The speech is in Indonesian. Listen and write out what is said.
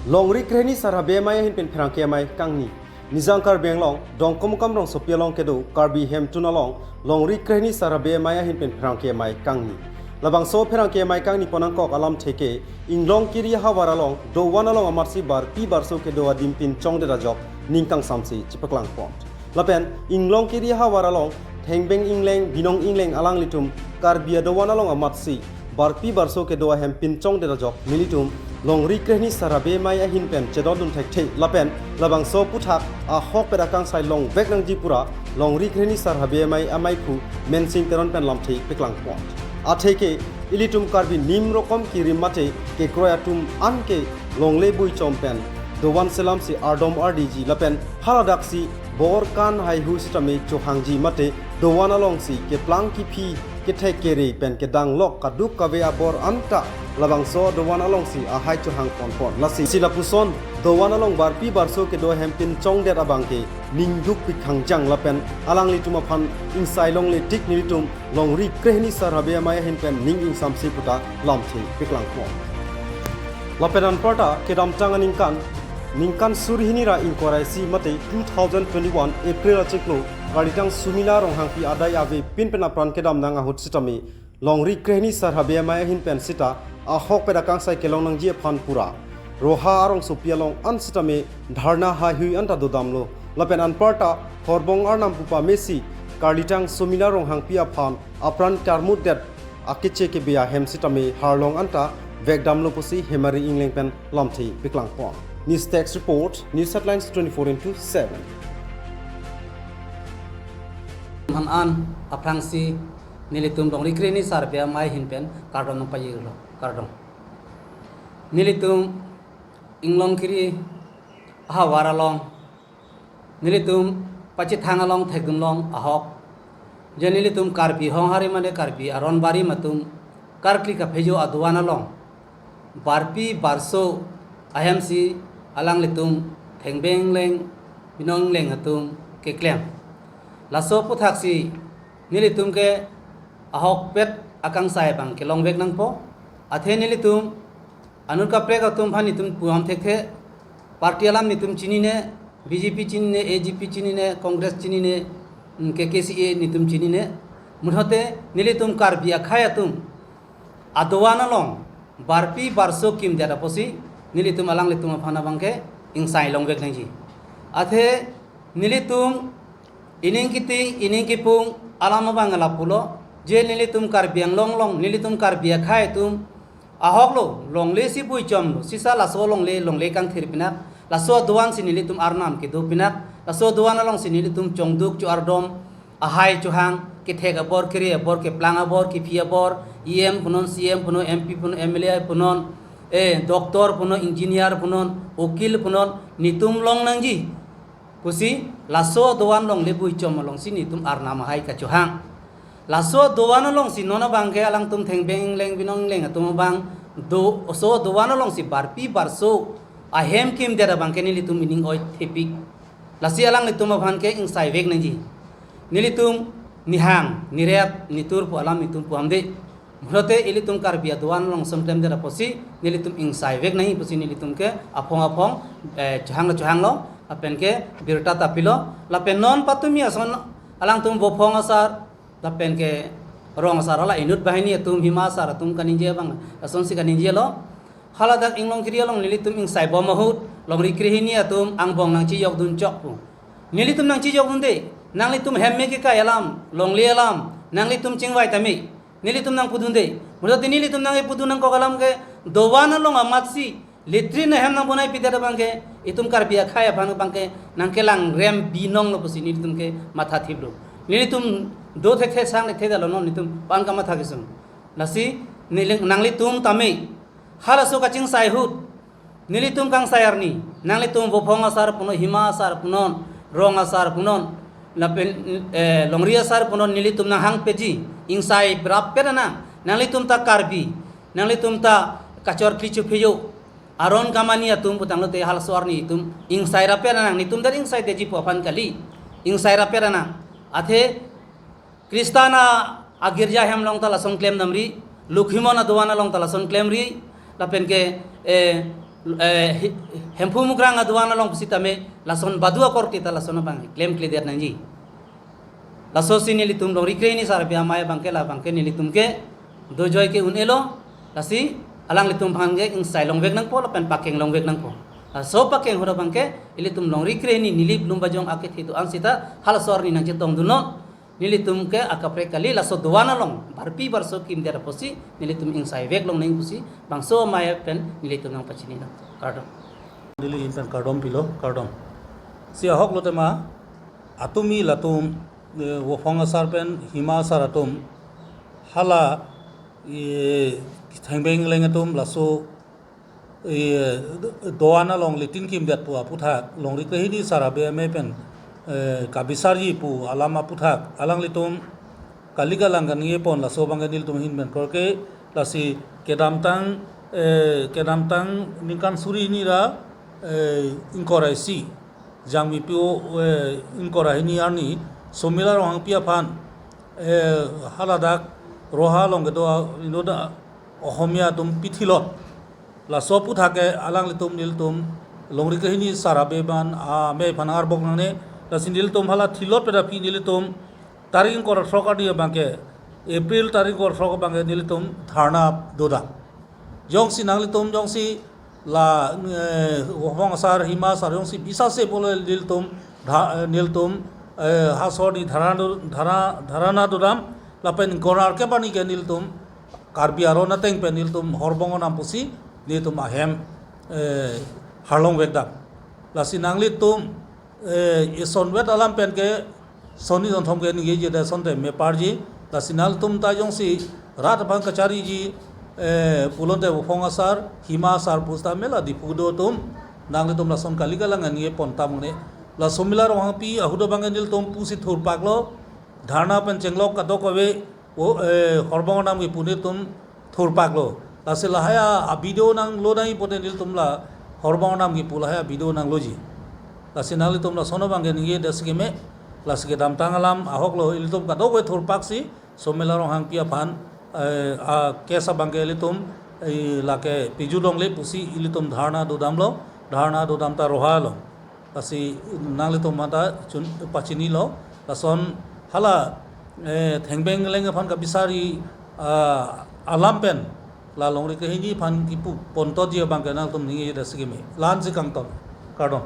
Long rikreni sarhabe mai hin pen pherang ke mai kangni nizang kar benglong dong komukam rong sopialong kedo karbi hem tunalong long rikreni sarhabe mai hin pen pherang ke mai kangni labang so pherang ke mai kangni ponang kok alam theke inglong kiri hawaralong do wanalong amarsi bar pi barso ke do adim pin chong de rajok ningkang samsi chipaklang pont lapen inglong kiri hawaralong thengbeng ingleng binong ingleng alang litum karbi do wanalong amarsi bar pi barso ke do hem pin chong de rajok militum long rikreni sarabe maya hin pen chedodun thekthei lapen labang so puthak a hok perakang sai long veknang jipura long rikreni sarabe mai amai khu mensing teron pen lamthei peklang pont a theke ilitum karbi nim rokom ki rimate ke kroyatum anke long le bui chompen dowan selam si ardom rdg lapen haladaksi bor kan hai hu sitame chohangji mate dowan along si ke plang ki phi ke thekere pen ke dang lok kaduk kabe abor anta labang so dowan along si a hai chohang pon pon lasi silapuson dowan along bar pi barso ke do hempin chong der abang ke ningduk pikhang jang lapen alang lituma phan insai long le tik nilitum long ri krehni sarhabe maya hin pen ning ing samsi puta lamthi piklang pon lapenan porta kedam tanganing kan ningkan surhinira inkorai si mate 2021 April achikno garitang sumila ronghang pi adai ave pinpena pran kedam nanga hut sitami longri krehni sarhabe maya hin pen sita a hok pedakang sai kelong nang je phan pura roha arong sopialong an sitame dharna ha hui anta dodamlo lapen an parta horbong arnam pupa messi karlitang sumila ronghang pi aphan apran karmut det akiche ke bia hem sitame harlong anta vekdamlo pusi hemari ingleng pen lamthi piklang pon News Text Report, News Headlines 24/7. An aprangsi nilitum dong rikreni sarbia mai hinpen kardon no payiro kardon nilitum inglong kiri aha waralong nilitum pachi thangalong thegumlong ahok je nilitum karbi hong hari mane karbi aron bari matum karkli ka phejo adwana long barpi barso ahamsi alang litum thengbeng leng binong leng atum ke klem laso puthaksi nilitum ke ahok pet akang sai bang ke long vek nang po athe nilitum anur ka prek atum phani tum puam thekhe party alam nitum chini ne bjp chini ne agp chini ne congress chini ne kkca nitum chini ne mudhote nilitum karbia khaya tum adwana long barpi barso kim dara posi nilitum alang litum phana bangke insai long vek nangji athe nilitum ining kipung alama bangala pulo je nilitum karbiang long nilitum karbia khai tum ahok lo long le si bui chom sisa la so long le kang thirpina la so duan si nilitum arnam ki dupina la so duan along si nilitum chongduk chu ardom ahai chuhang ke thega bor kri bor ke planga bor ki phia bor em punon cm punon mp punon mla punon doktor punon engineer punon okil punon nitum long nangji kusi laso doan long lebui chom long si nitum arnam hai ka chuhang laso doan long si nona bangke alang tum thengbeng leng binong leng atum bang do so doan long si barpi barso ahem kim dera bangke ni litum ining oi thepik lasi alang nitum bhan ke ing sai vek nangji nilitum nihang nirep nitur pu alam nitum pu amde mrote ilitum karbia doan long somtem dera posi nilitum ing sai vek nahi posi nilitum ke apong chuhang lo apen ke birta tapilo lapen non patumi ason alang tum bopong asar lapen ke rong asar ala inut bahini tum hima asar tum kaninje bang ason si kaninje lo haladak inglong kiri long nilitum ing sai bomahut long rikrihini atum angbong nang chi yok dun chok pu nilitum nang chi yok dun de nang litum hemme ke kayalam long li alam nang litum chingwai tami nilitum nang pudun de mudo nilitum nang pudun nang ko kalam ke dowana long amatsi litrin hem nang bonai pidara bangke itum karbia khaya bang bangke nang kelang rem binong lo posi nilitum ke matha thiblo nilitum do thek sang thek dalo no nitum pan ka matha kisum lasi niling nang litum tame halaso ka ching sai hut nilitum kang sayarni nang litum bopong asar puno hima asar punon rong asar punon lapen longria asar punon nilitum nang hang peji insai brap perana nang litum ta karbi nang litum ta kachor klichu phejo aron kamani atum putang lo te hal suarni tum ing saira perana nitum dar ing sai deji pofan kali ing saira perana athe kristana agirja hem long tala song claim namri lukhimona dowana long tala song claim ri lapen ke hempu mukrang aduan long pusitame lason badua korti ta lason bang claim clear nanji laso sinilitum long rikre ni sar biamaya bangke la bangke nilitum ke dojoy ke unelo lasi alang litum bangge ing sai long vek nang po pen pakeng long vek nang po so pakeng hora bangke ilitum long rikre ni nilip lum bajong akit hitu ansita hal sor ni nang cetong duno nilitum ke akapre kali laso duana long barpi barso kim dera posi nilitum ing sai vek long nang posi bangso maya pen nilitum nang pachini na kardo Dili intan kardom pilo kardom si ahok lote ma atumi latum wo fonga sarpen hima saratum hala thangbeng lengatum laso doana long litin kim dat pu aputha long rikre hi sarabe me pen kabisarji pu alama puthak alang litum kalika langan nge pon laso banganil tum hin ben korke lasi kedamtang ningkan suri ni ra inkorai si jangmi pio inkorai ni ani somila rohang pia pan haladak roha long gedo inoda ohomia tum pithilot laso puthake alang litum niltum longri kahini sarabe ban a me phanar bok nane lasinil tum hala thilot peda pi nilitum taring kor sroka dia bangke april taring kor sroka bangke nilitum dharna doda jongsi nanglitum jongsi la wong sar hima sar jongsi bisa se polo niltum hasodi dharana dodam lapen gorar ke bani ke niltum karbi arona teng pe niltum horbongo nampusi niltum ahem harlong vekdam lasi nanglitum ison wet alam pen ke soni don thom ke ni ye da sonte me parji lasinal tum ta jongsi rat bang kachari ji pulonte fonga sar hima sar pusta mela dipudo tum nanglitum la son kalika langan ye ponta mune la somila ro pi ahudo banganil tum pusi thur paklo dharna pen chenglok ka dokowe o horbong nam ki puni tum thur paklo lasi lahaya a video nang lo nai potenil tum la horbong nam ki pulahaya video nang loji lasinali tum la sono bangen ye desge me lasge dam tangalam ahok lo ilitum ka dokowe thur paksi somila ro hang pia phan a kesa bange ilitum lake pijudong le pusi ilitum dharna do dam ta rohalo lasi nanglitum mata chun pachini lo lason hala thengbeng leng phan ka bisari alam pen la longri ke hini phan ki pu ponto dia bangke nang tum ni desge me lan ji kang ton kardon